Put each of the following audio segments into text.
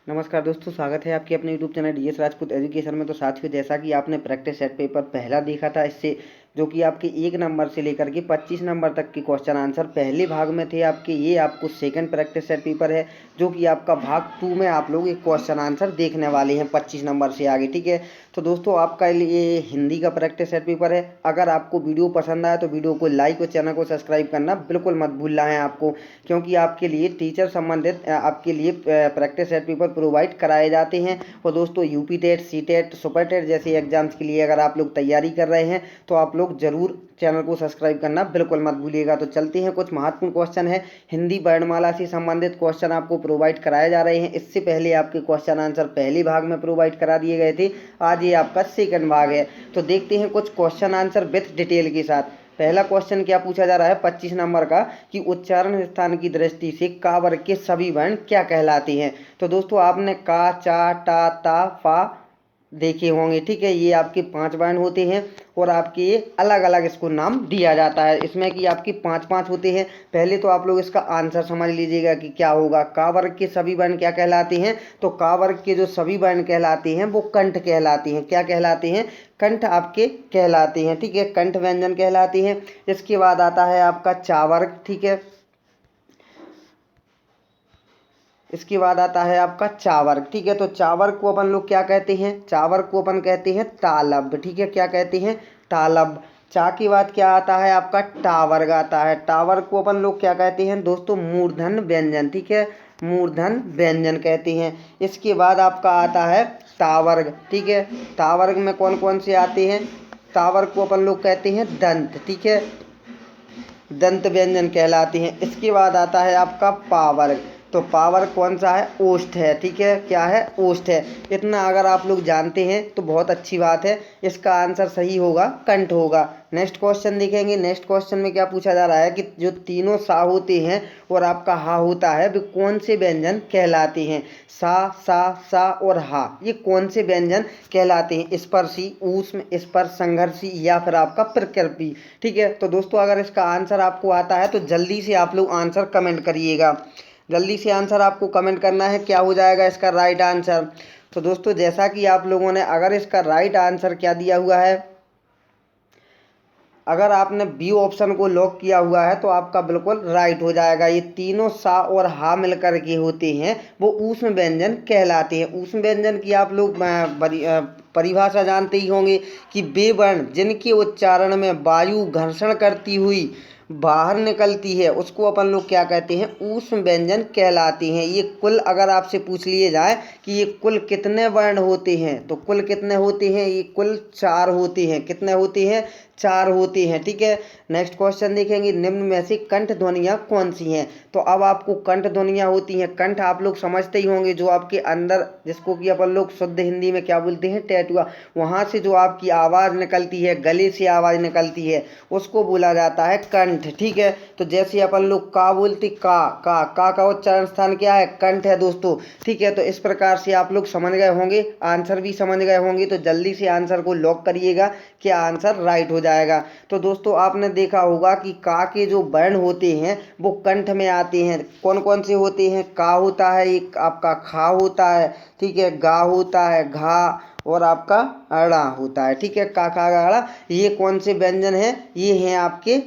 नमस्कार दोस्तों, स्वागत है आपके अपने YouTube channel DS Rajput education में। तो साथियों, जैसा कि आपने प्रैक्टिस सेट पेपर पहला देखा था, इससे जो कि आपके 1 नंबर से लेकर के 25 नंबर तक के क्वेश्चन आंसर पहले भाग में थे आपके, ये आपको सेकंड प्रैक्टिस सेट पेपर है जो कि आपका भाग 2 में आप लोग एक क्वेश्चन आंसर देखने वाले हैं 25 नंबर से आगे। ठीक है, तो दोस्तों आपका लिए हिंदी का प्रैक्टिस सेट पेपर है। अगर आपको वीडियो पसंद आए तो वीडियो को लाइक और चैनल को सब्सक्राइब करना बिल्कुल मत भूलना है आपको, क्योंकि आपके लिए टीचर संबंधित आपके लिए प्रैक्टिस सेट पेपर प्रोवाइड कराए जाते हैं। और दोस्तों UP TET, C TET, super TET जैसे एग्जाम्स के लिए अगर आप लोग तैयारी कर रहे हैं तो आप लोग जरूर चैनल को सब्सक्राइब करना बिल्कुल मत भूलिएगा। तो चलते हैं, कुछ महत्वपूर्ण क्वेश्चन है, हिंदी वर्णमाला से संबंधित क्वेश्चन आपको प्रोवाइड कराए जा रहे हैं। इससे पहले आपके क्वेश्चन आंसर पहले भाग में प्रोवाइड करा दिए गए थे, आज ये आपका सेकंड भाग है। तो देखते हैं कुछ क्वेश्चन आंसर विथ डिटेल के साथ। पहला क्वेश्चन क्या पूछा जा रहा है 25 नंबर का, कि उच्चारण स्थान की दृष्टि से का वर्ग के सभी वर्ण क्या कहलाते हैं। तो दोस्तों आपने का, चा, टा, ता, फा देखे होंगे। ठीक है, ये आपके 5 वर्ण होते हैं और आपके ये अलग अलग इसको नाम दिया जाता है। इसमें कि आपके 5 होते हैं। पहले तो आप लोग इसका आंसर समझ लीजिएगा कि क्या होगा। का वर्ग के सभी वर्ण क्या कहलाते हैं, तो का वर्ग के जो सभी वर्ण कहलाते हैं वो कंठ कहलाते हैं। क्या कहलाते हैं, कंठ आपके कहलाते हैं। ठीक है, कंठ व्यंजन कहलाते हैं। इसके बाद आता है आपका चा वर्ग। ठीक है, इसके बाद आता है आपका चावर्ग। ठीक है, तो चावर्ग को अपन लोग क्या कहते हैं, चावर्ग को अपन कहते हैं तालब। ठीक है, क्या कहते हैं, तालब। चा के बाद क्या आता है आपका टावर्ग आता है। टावर्ग को अपन लोग क्या कहते हैं दोस्तों, मूर्धन व्यंजन। ठीक है, मूर्धन व्यंजन कहते हैं। इसके बाद आपका आता है तावर्ग। ठीक है, तावर्ग में कौन कौन से आते हैं, तावर्ग को अपन लोग कहते हैं दंत। ठीक है, दंत व्यंजन कहलाते हैं। इसके बाद आता है आपका पावर्ग। तो पावर कौन सा है, ओष्ठ है। ठीक है, क्या है, ओष्ठ है। इतना अगर आप लोग जानते हैं तो बहुत अच्छी बात है। इसका आंसर सही होगा कंठ होगा। नेक्स्ट क्वेश्चन देखेंगे। नेक्स्ट क्वेश्चन में क्या पूछा जा रहा है कि जो तीनों सा होते हैं और आपका हा होता है, वे कौन से व्यंजन कहलाते हैं। सा और हा, ये कौन से व्यंजन कहलाते हैं, स्पर्शी, ऊष्म, स्पर्श, संघर्षी या फिर आपका प्रकृति। ठीक है, तो दोस्तों अगर इसका आंसर आपको आता है तो जल्दी से आप लोग आंसर कमेंट करिएगा। जल्दी से आंसर आपको कमेंट करना है, क्या हो जाएगा इसका राइट आंसर। तो दोस्तों जैसा कि आप लोगों ने अगर इसका राइट आंसर क्या दिया हुआ है, अगर आपने बी ऑप्शन को लॉक किया हुआ है तो आपका बिल्कुल राइट हो जाएगा। ये तीनों सा और हा मिलकर के होते हैं, वो ऊष्म व्यंजन कहलाते हैं। ऊष्म व्यंजन की आप लोग परिभाषा जानते ही होंगे कि वे वर्ण जिनके उच्चारण में वायु घर्षण करती हुई बाहर निकलती है उसको अपन लोग क्या कहते हैं, ऊष्म व्यंजन कहलाते हैं। ये कुल अगर आपसे पूछ लिए जाए कि ये कुल कितने वर्ण होते हैं, तो कुल कितने होते हैं, ये कुल 4 होते हैं। कितने होते हैं, 4 होते हैं। ठीक है, नेक्स्ट क्वेश्चन देखेंगे। निम्न में से कंठ ध्वनियाँ कौन सी हैं। तो अब आपको कंठ ध्वनियाँ होती हैं, कंठ आप लोग समझते ही होंगे, जो आपके अंदर, जिसको कि अपन लोग शुद्ध हिंदी में क्या बोलते हैं, टैटुआ, वहाँ से जो आपकी आवाज़ निकलती है, गले से आवाज़ निकलती है, उसको बोला जाता है कंठ। ठीक है, तो जैसे अपन लोग का बोलते, का उच्चारण स्थान क्या है, कंठ है दोस्तों। ठीक है, तो इस प्रकार से आप लोग समझ गए होंगे, आंसर भी समझ गए होंगे। तो जल्दी से आंसर को लॉक करिएगा, क्या आंसर राइट हो जाएगा। तो दोस्तों आपने देखा होगा कि का के जो वर्ण होते हैं वो कंठ में आते हैं। कौन कौन से होते हैं, का होता है, एक आपका खा होता है। ठीक है, गा होता है, घा, और आपका अड़ा होता है। ठीक है, का खा गा अड़ा, ये कौन से व्यंजन है, ये हैं आपके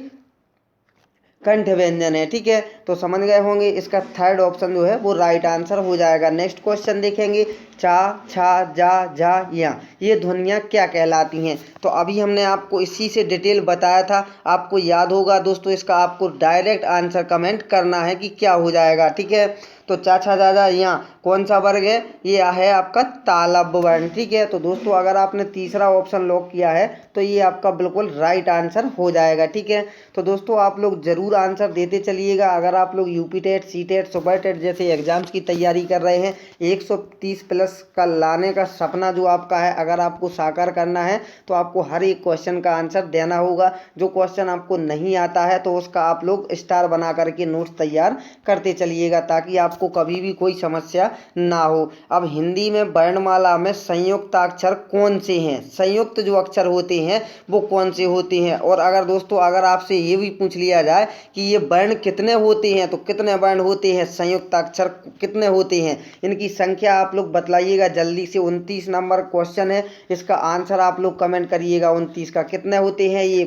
कंठ व्यंजन है। ठीक है, तो समझ गए होंगे, इसका थर्ड ऑप्शन जो है वो राइट आंसर हो जाएगा। नेक्स्ट क्वेश्चन देखेंगे। चा, छा, जा, झा, या, ये ध्वनियाँ क्या कहलाती हैं। तो अभी हमने आपको इसी से डिटेल बताया था, आपको याद होगा दोस्तों। इसका आपको डायरेक्ट आंसर कमेंट करना है कि क्या हो जाएगा। ठीक है, तो चा, छा, जा, झा, या कौन सा वर्ग है, ये है आपका तालब वर्ण। ठीक है, तो दोस्तों अगर आपने तीसरा ऑप्शन लॉक किया है तो ये आपका बिल्कुल राइट आंसर हो जाएगा। ठीक है, तो दोस्तों आप लोग जरूर आंसर देते चलिएगा। अगर आप लोग UP TET, C TET, super TET जैसे एग्जाम्स की तैयारी कर रहे हैं, 130 प्लस का लाने का सपना जो आपका है, अगर आपको साकार करना है तो आपको हर एक क्वेश्चन का आंसर देना होगा। जो क्वेश्चन आपको नहीं आता है तो उसका आप लोग स्टार बना करके नोट्स तैयार करते चलिएगा, ताकि आपको आपको कभी भी कोई समस्या ना हो। अब हिंदी में वर्णमाला में संयुक्ताक्षर कौन से हैं, संयुक्त जो अक्षर होते हैं वो कौन से होते हैं। और अगर दोस्तों अगर आपसे ये भी पूछ लिया जाए कि ये वर्ण कितने होते हैं, तो कितने वर्ण होते हैं, संयुक्ताक्षर कितने होते हैं, इनकी संख्या आप लोग बतलाइएगा जल्दी से। 29 नंबर क्वेश्चन है, इसका आंसर आप लोग कमेंट करिएगा। 29 का कितने होते हैं ये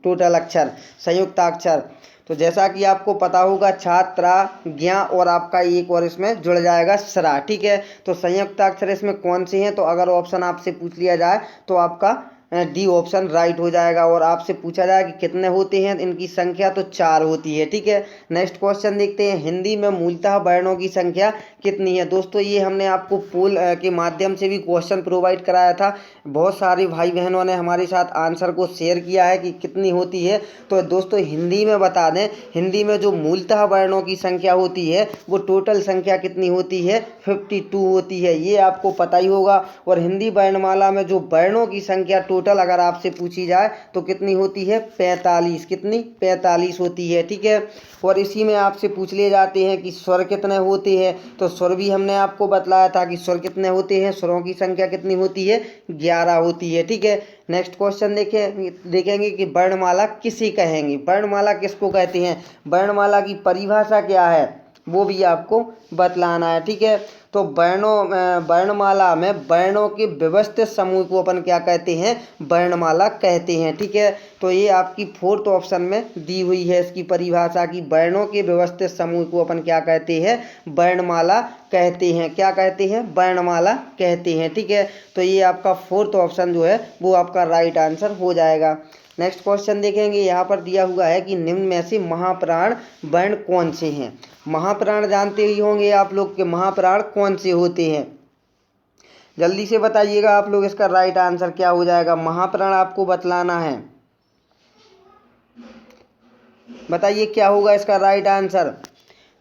टोटल अक्षर, संयुक्ताक्षर। तो जैसा कि आपको पता होगा छात्रा, ज्ञा और आपका एक और इसमें जुड़ जाएगा सरा। ठीक है, तो संयुक्ताक्षर इसमें कौन से हैं, तो अगर ऑप्शन आपसे पूछ लिया जाए तो आपका डी ऑप्शन राइट हो जाएगा। और आपसे पूछा जाए कि कितने होते हैं, इनकी संख्या तो 4 होती है। ठीक है, नेक्स्ट क्वेश्चन देखते हैं, हिंदी में मूलतः वर्णों की संख्या कितनी है। दोस्तों ये हमने आपको पोल के माध्यम से भी क्वेश्चन प्रोवाइड कराया था, बहुत सारे भाई बहनों ने हमारे साथ आंसर को शेयर किया है कि कितनी होती है। तो दोस्तों हिंदी में बता दें, हिंदी में जो मूलतः वर्णों की संख्या होती है वो टोटल संख्या कितनी होती है, 52 होती है, ये आपको पता ही होगा। और हिंदी वर्णमाला में जो वर्णों की संख्या टोटल अगर आपसे पूछी जाए तो कितनी होती है, 45। कितनी, 45 होती है। ठीक है, और इसी में आपसे पूछ लिए जाते हैं कि स्वर कितने होते हैं, तो स्वर भी हमने आपको बतलाया था कि स्वर कितने होते हैं, स्वरों की संख्या कितनी होती है, 11 होती है। ठीक है, नेक्स्ट क्वेश्चन देखेंगे कि वर्णमाला किसे कहेंगे, वर्णमाला किसको कहते हैं, वर्णमाला की परिभाषा क्या है वो भी आपको बतलाना है। ठीक है, तो वर्णमाला में वर्णों के व्यवस्थित समूह को अपन क्या कहते हैं, वर्णमाला कहते हैं। ठीक है, तो ये आपकी 4th ऑप्शन में दी हुई है इसकी परिभाषा की, वर्णों के व्यवस्थित समूह को अपन क्या कहते हैं, वर्णमाला कहते हैं। क्या कहते हैं, वर्णमाला कहते हैं। ठीक है, तो ये आपका 4th ऑप्शन जो है वो आपका राइट आंसर हो जाएगा। नेक्स्ट क्वेश्चन देखेंगे, यहाँ पर दिया हुआ है कि निम्न में से महाप्राण वर्ण कौन से हैं। महाप्राण जानते ही होंगे आप लोग के महाप्राण कौन से होते हैं, जल्दी से बताइएगा आप लोग, इसका राइट आंसर क्या हो जाएगा, महाप्राण आपको बतलाना है। बताइए क्या होगा इसका राइट आंसर।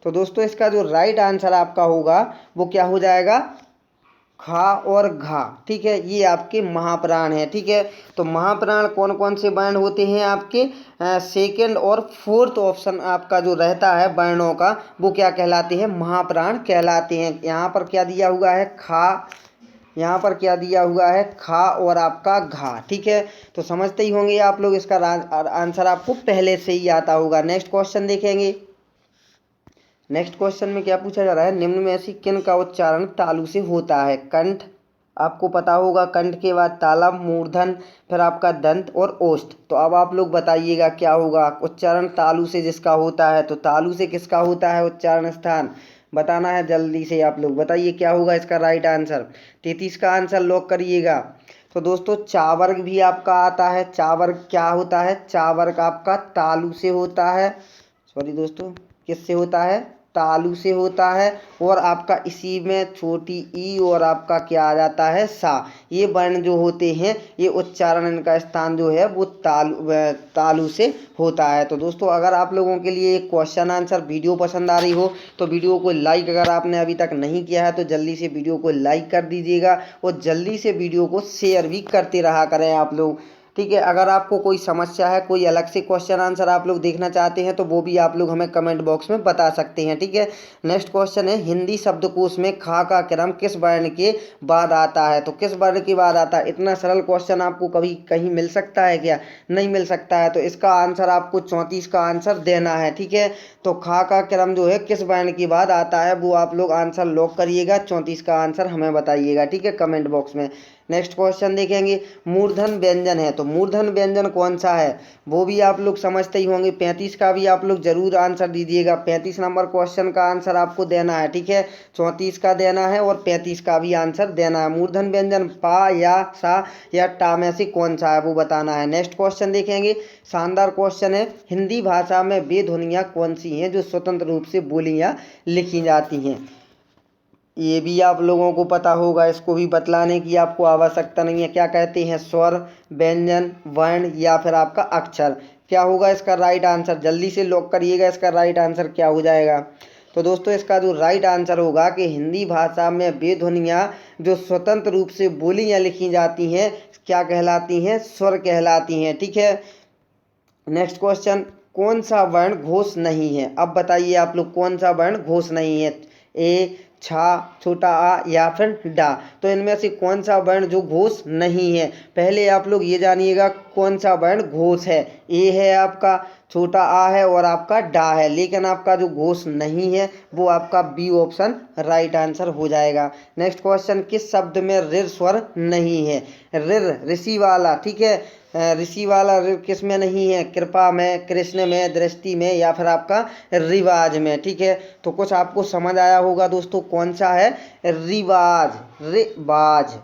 तो दोस्तों इसका जो राइट आंसर आपका होगा वो क्या हो जाएगा, खा और घा। ठीक है, ये आपके महाप्राण है। ठीक है, तो महाप्राण कौन कौन से वर्ण होते हैं आपके, 2nd और 4th ऑप्शन आपका जो रहता है वर्णों का वो क्या कहलाते हैं, महाप्राण कहलाते हैं। यहाँ पर क्या दिया हुआ है, खा, यहाँ पर क्या दिया हुआ है, खा और आपका घा। ठीक है, तो समझते ही होंगे आप लोग, इसका आंसर आपको पहले से ही आता होगा। नेक्स्ट क्वेश्चन देखेंगे, नेक्स्ट क्वेश्चन में क्या पूछा जा रहा है, निम्न में से किन का उच्चारण तालु से होता है। कंठ आपको पता होगा, कंठ के बाद तालम, मूर्धन, फिर आपका दंत और ओष्ठ। तो अब आप लोग बताइएगा क्या होगा, उच्चारण तालु से जिसका होता है, तो तालु से किसका होता है उच्चारण स्थान, बताना है जल्दी से आप लोग, बताइए क्या होगा इसका राइट आंसर। 33 का आंसर लॉक करिएगा। तो दोस्तों चावर्ग भी आपका आता है, चावर्ग क्या होता है, चावर्ग आपका तालु से होता है, सॉरी दोस्तों किससे होता है, तालु से होता है। और आपका इसी में छोटी ई और आपका क्या आ जाता है, सा। ये वर्ण जो होते हैं ये उच्चारण इनका स्थान जो है वो तालु से होता है। तो दोस्तों अगर आप लोगों के लिए एक क्वेश्चन आंसर वीडियो पसंद आ रही हो तो वीडियो को लाइक, अगर आपने अभी तक नहीं किया है तो जल्दी से वीडियो को लाइक कर दीजिएगा और जल्दी से वीडियो को शेयर भी करते रहा करें आप लोग। ठीक है, अगर आपको कोई समस्या है, कोई अलग से क्वेश्चन आंसर आप लोग देखना चाहते हैं तो वो भी आप लोग हमें कमेंट बॉक्स में बता सकते हैं। ठीक है, नेक्स्ट क्वेश्चन है, हिंदी शब्दकोश में खा का क्रम किस वर्ण के बाद आता है। तो किस वर्ण के बाद आता है, इतना सरल क्वेश्चन आपको कभी कहीं मिल सकता है क्या, नहीं मिल सकता है। तो इसका आंसर आपको 34 का आंसर देना है। ठीक है, तो खा का क्रम जो है किस वर्ण के बाद आता है वो आप लोग आंसर लॉक करिएगा, 34 का आंसर हमें बताइएगा। ठीक है, कमेंट बॉक्स में। नेक्स्ट क्वेश्चन देखेंगे, मूर्धन व्यंजन है, तो मूर्धन व्यंजन कौन सा है वो भी आप लोग समझते ही होंगे। 35 का भी आप लोग जरूर आंसर दीजिएगा, 35 नंबर क्वेश्चन का आंसर आपको देना है। ठीक है, 34 का देना है और 35 का भी आंसर देना है। मूर्धन व्यंजन पा या सा या टा में से कौन सा है वो बताना है। नेक्स्ट क्वेश्चन देखेंगे, शानदार क्वेश्चन है, हिंदी भाषा में वे ध्वनियाँ कौन सी हैं जो स्वतंत्र रूप से बोली या लिखी जाती हैं। ये भी आप लोगों को पता होगा, इसको भी बतलाने की आपको आवश्यकता नहीं है। क्या कहते हैं, स्वर, व्यंजन, वर्ण या फिर आपका अक्षर। क्या होगा इसका राइट आंसर, जल्दी से लॉक करिएगा, इसका राइट आंसर क्या हो जाएगा। तो दोस्तों इसका जो राइट आंसर होगा कि हिंदी भाषा में वे ध्वनियाँ जो स्वतंत्र रूप से बोली या लिखी जाती हैं क्या कहलाती हैं, स्वर कहलाती हैं। ठीक है, नेक्स्ट क्वेश्चन, कौन सा वर्ण घोष नहीं है। अब बताइए आप लोग कौन सा वर्ण घोष नहीं है, ए, छा, छोटा आ या फिर डा। तो इनमें से कौन सा वर्ण जो घोष नहीं है? पहले आप लोग ये जानिएगा कौन सा वर्ण घोष है। ए है आपका, छोटा आ है और आपका डा है, लेकिन आपका जो घोष नहीं है वो आपका बी ऑप्शन राइट आंसर हो जाएगा। नेक्स्ट क्वेश्चन, किस शब्द में ऋ स्वर नहीं है? ऋ ऋषि वाला, ठीक है, ऋषि वाला ऋ किस में नहीं है? कृपा में, कृष्ण में, दृष्टि में या फिर आपका रिवाज में, ठीक है। तो कुछ आपको समझ आया होगा दोस्तों कौन सा है? रिवाज, रिवाज।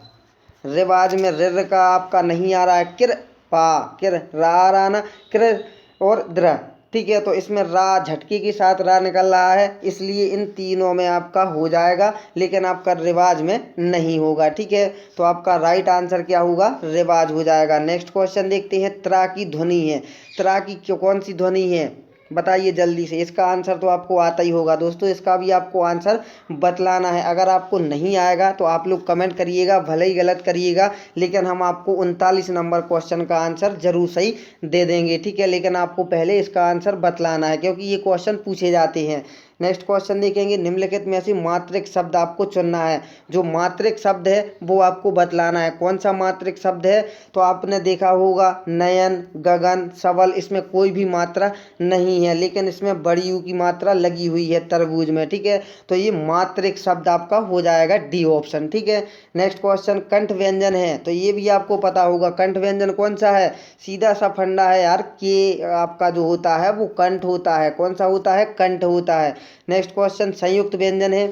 रिवाज में ऋ का आपका नहीं आ रहा है, कृपा, किर रा रहा ना, कृ और द्र, ठीक है। तो इसमें रा झटके के साथ रा निकल रहा है, इसलिए इन तीनों में आपका हो जाएगा, लेकिन आपका रिवाज में नहीं होगा, ठीक है। तो आपका राइट आंसर क्या होगा? रिवाज हो जाएगा। नेक्स्ट क्वेश्चन देखते हैं, त्रा की ध्वनि है, त्रा की कौन सी ध्वनि है? बताइए जल्दी से। इसका आंसर तो आपको आता ही होगा दोस्तों, इसका भी आपको आंसर बतलाना है। अगर आपको नहीं आएगा तो आप लोग कमेंट करिएगा, भले ही गलत करिएगा, लेकिन हम आपको 39 नंबर क्वेश्चन का आंसर जरूर सही दे देंगे, ठीक है। लेकिन आपको पहले इसका आंसर बतलाना है, क्योंकि ये क्वेश्चन पूछे जाते हैं। नेक्स्ट क्वेश्चन देखेंगे, निम्नलिखित में से मात्रिक शब्द आपको चुनना है। जो मात्रिक शब्द है वो आपको बतलाना है। कौन सा मात्रिक शब्द है? तो आपने देखा होगा नयन, गगन, सबल, इसमें कोई भी मात्रा नहीं है, लेकिन इसमें बड़ी यू की मात्रा लगी हुई है तरबूज में, ठीक है। तो ये मात्रिक शब्द आपका हो जाएगा डी ऑप्शन, ठीक है। नेक्स्ट क्वेश्चन, कंठ व्यंजन है, तो ये भी आपको पता होगा कंठ व्यंजन कौन सा है? सीधा सा फंडा है यार, के आपका जो होता है वो कंठ होता है। कौन सा होता है? कंठ होता है। नेक्स्ट क्वेश्चन, संयुक्त व्यंजन है,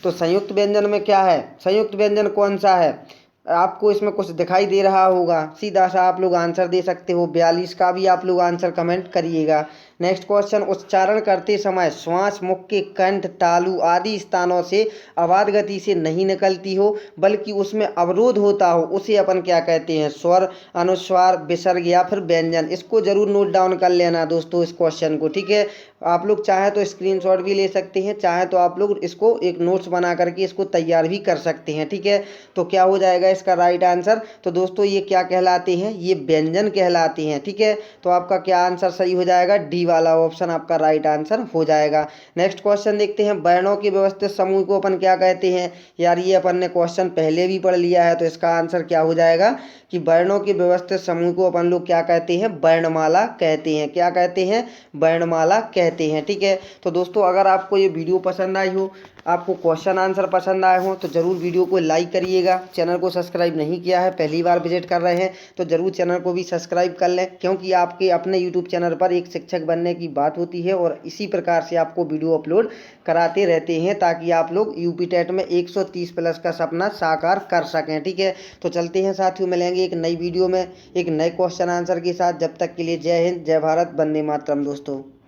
तो संयुक्त व्यंजन में क्या है? संयुक्त व्यंजन कौन सा है? आपको इसमें कुछ दिखाई दे रहा होगा, सीधा सा आप लोग आंसर दे सकते हो। 42 का भी आप लोग आंसर कमेंट करिएगा। नेक्स्ट क्वेश्चन, उच्चारण करते समय श्वास मुख के कंठ, तालु आदि स्थानों से अबाध गति से नहीं निकलती हो, बल्कि उसमें अवरोध होता हो, उसे अपन क्या कहते हैं? स्वर, अनुस्वार, विसर्ग या फिर व्यंजन। इसको जरूर नोट डाउन कर लेना दोस्तों इस क्वेश्चन को, ठीक है। आप लोग चाहे तो स्क्रीनशॉट भी ले सकते हैं, चाहे तो आप लोग इसको एक नोट्स बना करके इसको तैयार भी कर सकते हैं, ठीक है। तो क्या हो जाएगा इसका राइट आंसर? तो दोस्तों ये क्या कहलाते हैं? ये व्यंजन कहलाते हैं, ठीक है। तो आपका क्या आंसर सही हो जाएगा? डी वाला ऑप्शन आपका राइट आंसर हो जाएगा। नेक्स्ट क्वेश्चन देखते हैं, वर्णों के व्यवस्थित समूह को अपन क्या कहते हैं? यार ये अपन ने क्वेश्चन पहले भी पढ़ लिया है, तो इसका आंसर क्या हो जाएगा कि वर्णों के व्यवस्थित समूह को अपन लोग क्या कहते हैं? वर्णमाला कहते हैं। क्या कहते हैं? वर्णमाला कहते हैं, ठीक है। तो दोस्तों अगर आपको ये वीडियो पसंद आई हो, आपको क्वेश्चन आंसर पसंद आए हो, तो ज़रूर वीडियो को लाइक करिएगा। चैनल को सब्सक्राइब नहीं किया है, पहली बार विजिट कर रहे हैं, तो ज़रूर चैनल को भी सब्सक्राइब कर लें, क्योंकि आपके अपने यूट्यूब चैनल पर एक शिक्षक बनने की बात होती है और इसी प्रकार से आपको वीडियो अपलोड कराते रहते हैं, ताकि आप लोग यूपी टेट में 130 प्लस का सपना साकार कर सकें, ठीक है। तो चलते हैं साथियों, मिलेंगे एक नई वीडियो में एक नए क्वेश्चन आंसर के साथ। जब तक के लिए जय हिंद, जय भारत, वंदे मातरम दोस्तों।